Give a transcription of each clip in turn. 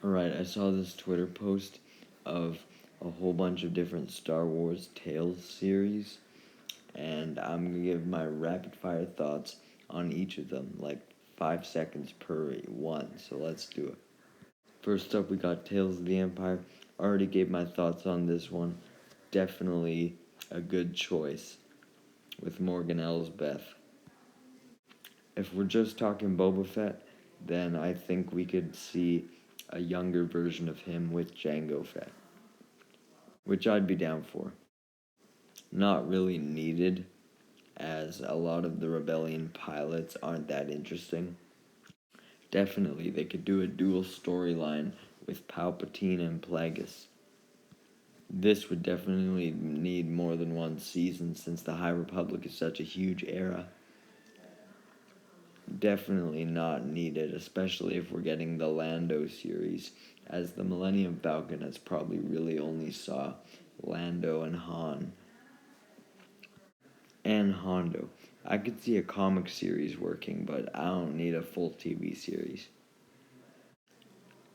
Alright, I saw this Twitter post of a whole bunch of different Star Wars Tales series, and I'm going to give my rapid fire thoughts on each of them, like 5 seconds per one, so let's do it. First up, we got Tales of the Empire. Already gave my thoughts on this one. Definitely a good choice with Morgan Elsbeth. If we're just talking Boba Fett, then I think we could see a younger version of him with Jango Fett, which I'd be down for. Not really needed, as a lot of the Rebellion pilots aren't that interesting. Definitely, they could do a dual storyline with Palpatine and Plagueis. This would definitely need more than one season since the High Republic is such a huge era. Definitely not needed, especially if we're getting the Lando series, as the Millennium Falcon has probably really only saw Lando and Han. And Hondo. I could see a comic series working, but I don't need a full TV series.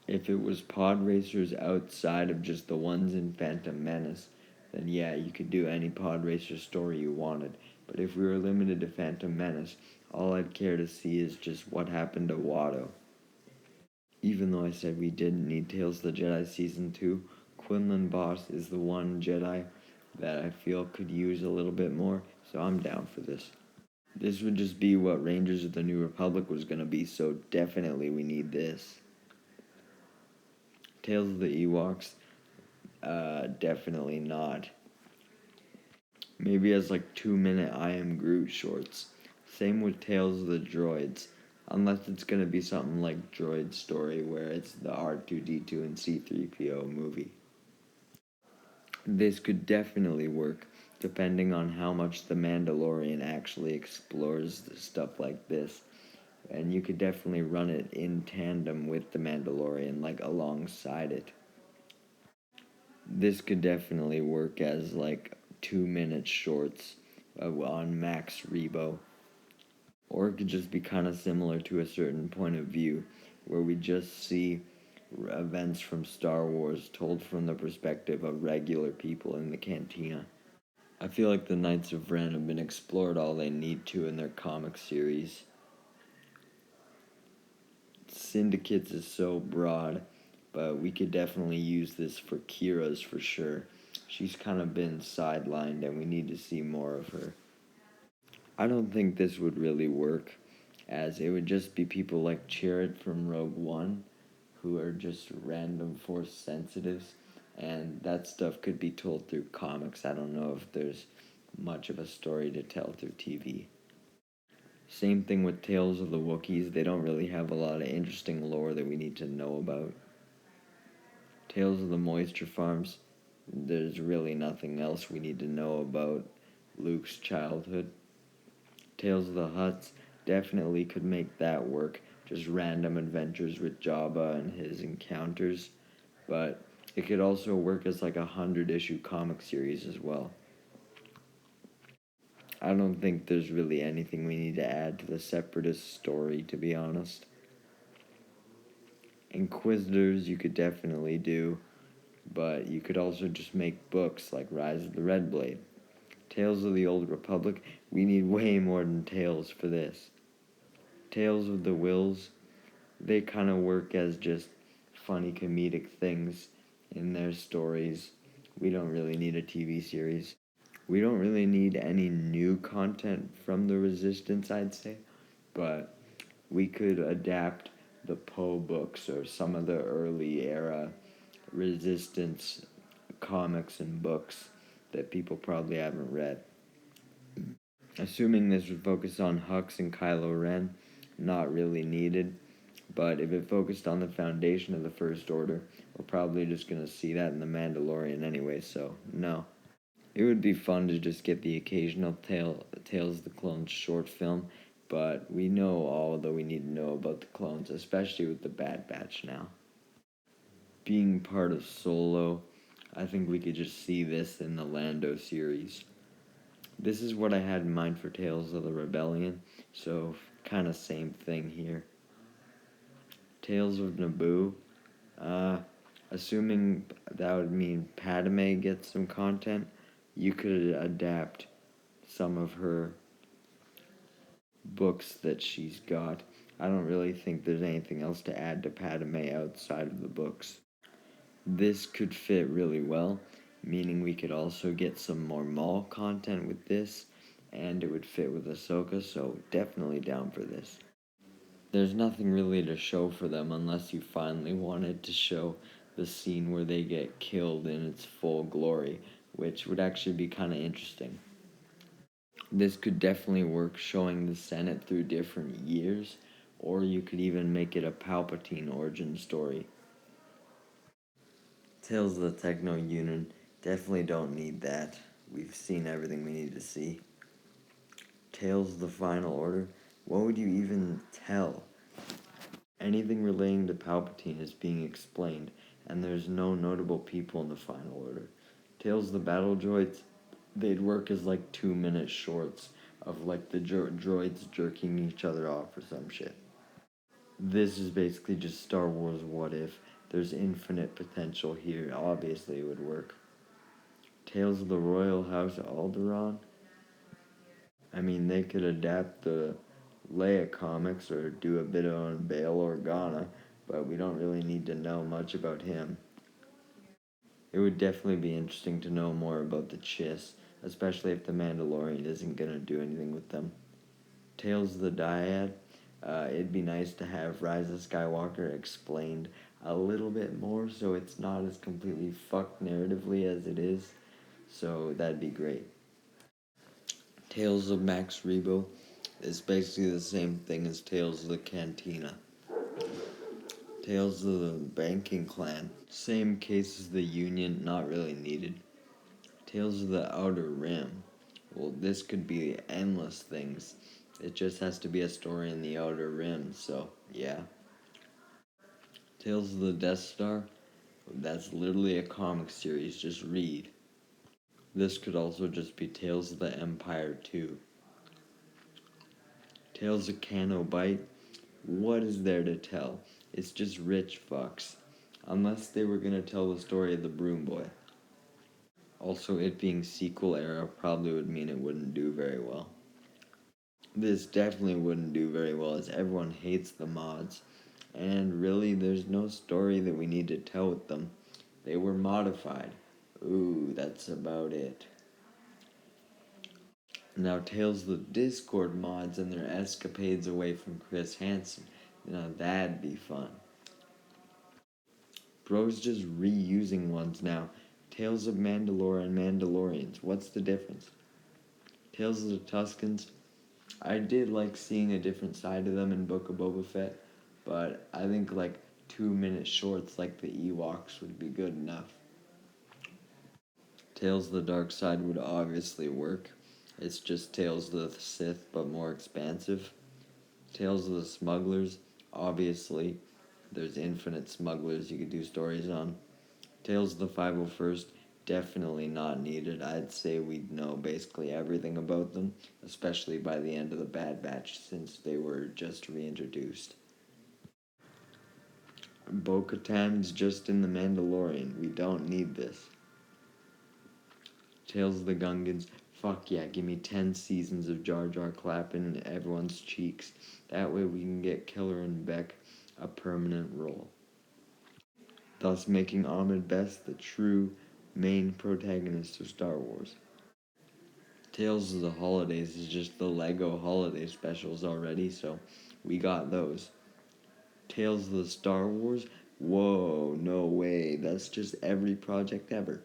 If it was pod racers outside of just the ones in Phantom Menace, then yeah, you could do any pod racer story you wanted. But if we were limited to Phantom Menace, all I'd care to see is just what happened to Watto. Even though I said we didn't need Tales of the Jedi Season 2, Quinlan Voss is the one Jedi that I feel could use a little bit more, so I'm down for this. This would just be what Rangers of the New Republic was going to be, so definitely we need this. Tales of the Ewoks, definitely not. Maybe as like 2-minute I Am Groot shorts. Same with Tales of the Droids, unless it's going to be something like Droid Story where it's the R2-D2 and C-3PO movie. This could definitely work, depending on how much The Mandalorian actually explores stuff like this. And you could definitely run it in tandem with The Mandalorian, like alongside it. This could definitely work as like 2-minute shorts on Max Rebo. Or it could just be kind of similar to A Certain Point of View, where we just see events from Star Wars told from the perspective of regular people in the cantina. I feel like the Knights of Ren have been explored all they need to in their comic series. Syndicates is so broad, but we could definitely use this for Qi'ra's for sure. She's kind of been sidelined and we need to see more of her. I don't think this would really work, as it would just be people like Chirrut from Rogue One, who are just random Force sensitives, and that stuff could be told through comics. I don't know if there's much of a story to tell through TV. Same thing with Tales of the Wookiees. They don't really have a lot of interesting lore that we need to know about. Tales of the Moisture Farms, there's really nothing else we need to know about Luke's childhood. Tales of the Hutts definitely could make that work, just random adventures with Jabba and his encounters, but it could also work as like a 100-issue comic series as well. I don't think there's really anything we need to add to the Separatist story, to be honest. Inquisitors you could definitely do, but you could also just make books like Rise of the Red Blade. Tales of the Old Republic, we need way more than Tales for this. Tales of the Wills, they kind of work as just funny comedic things in their stories. We don't really need a TV series. We don't really need any new content from the Resistance, I'd say, but we could adapt the Poe books or some of the early era Resistance comics and books that people probably haven't read. Assuming this would focus on Hux and Kylo Ren, not really needed, but if it focused on the foundation of the First Order, we're probably just going to see that in The Mandalorian anyway, so no. It would be fun to just get the occasional Tales of the Clones short film, but we know all that we need to know about the clones, especially with the Bad Batch now. Being part of Solo, I think we could just see this in the Lando series. This is what I had in mind for Tales of the Rebellion, so kind of same thing here. Tales of Naboo, Assuming that would mean Padme gets some content, you could adapt some of her books that she's got. I don't really think there's anything else to add to Padme outside of the books. This could fit really well, meaning we could also get some more Maul content with this, and it would fit with Ahsoka, so definitely down for this. There's nothing really to show for them unless you finally wanted to show the scene where they get killed in its full glory, which would actually be kind of interesting. This could definitely work showing the Senate through different years, or you could even make it a Palpatine origin story. Tales of the Techno Union, definitely don't need that. We've seen everything we need to see. Tales of the Final Order, what would you even tell? Anything relating to Palpatine is being explained, and there's no notable people in the Final Order. Tales of the Battle Droids, they'd work as like 2-minute shorts of like the droids jerking each other off or some shit. This is basically just Star Wars What If. There's infinite potential here. Obviously it would work. Tales of the Royal House of Alderaan. I mean, they could adapt the Leia comics or do a bit on Bail Organa, but we don't really need to know much about him. It would definitely be interesting to know more about the Chiss, especially if the Mandalorian isn't going to do anything with them. Tales of the Dyad, it'd be nice to have Rise of Skywalker explained a little bit more so it's not as completely fucked narratively as it is, so that'd be great. Tales of Max Rebo is basically the same thing as Tales of the Cantina. Tales of the Banking Clan, same case as the Union, not really needed. Tales of the Outer Rim, well, this could be endless things. It just has to be a story in the Outer Rim, so yeah. Tales of the Death Star, that's literally a comic series, just read. This could also just be Tales of the Empire 2. Tales of Canto Bight, what is there to tell? It's just rich fucks. Unless they were gonna tell the story of the Broom Boy. Also, it being sequel era probably would mean it wouldn't do very well. This definitely wouldn't do very well as everyone hates the mods. And really, there's no story that we need to tell with them. They were modified. Ooh, that's about it. Now, Tales of the Discord mods and their escapades away from Chris Hansen. Now, that'd be fun. Bro's just reusing ones now. Tales of Mandalore and Mandalorians. What's the difference? Tales of the Tuskens. I did like seeing a different side of them in Book of Boba Fett, but I think like 2-minute shorts like the Ewoks would be good enough. Tales of the Dark Side would obviously work. It's just Tales of the Sith, but more expansive. Tales of the Smugglers, obviously. There's infinite smugglers you could do stories on. Tales of the 501st, definitely not needed. I'd say we'd know basically everything about them, especially by the end of the Bad Batch, since they were just reintroduced. Bo-Katan's just in The Mandalorian. We don't need this. Tales of the Gungans, fuck yeah, give me 10 seasons of Jar Jar clapping in everyone's cheeks. That way we can get Killer and Beck a permanent role, thus making Ahmed Best the true main protagonist of Star Wars. Tales of the Holidays is just the Lego holiday specials already, so we got those. Tales of the Star Wars? Whoa, no way, that's just every project ever.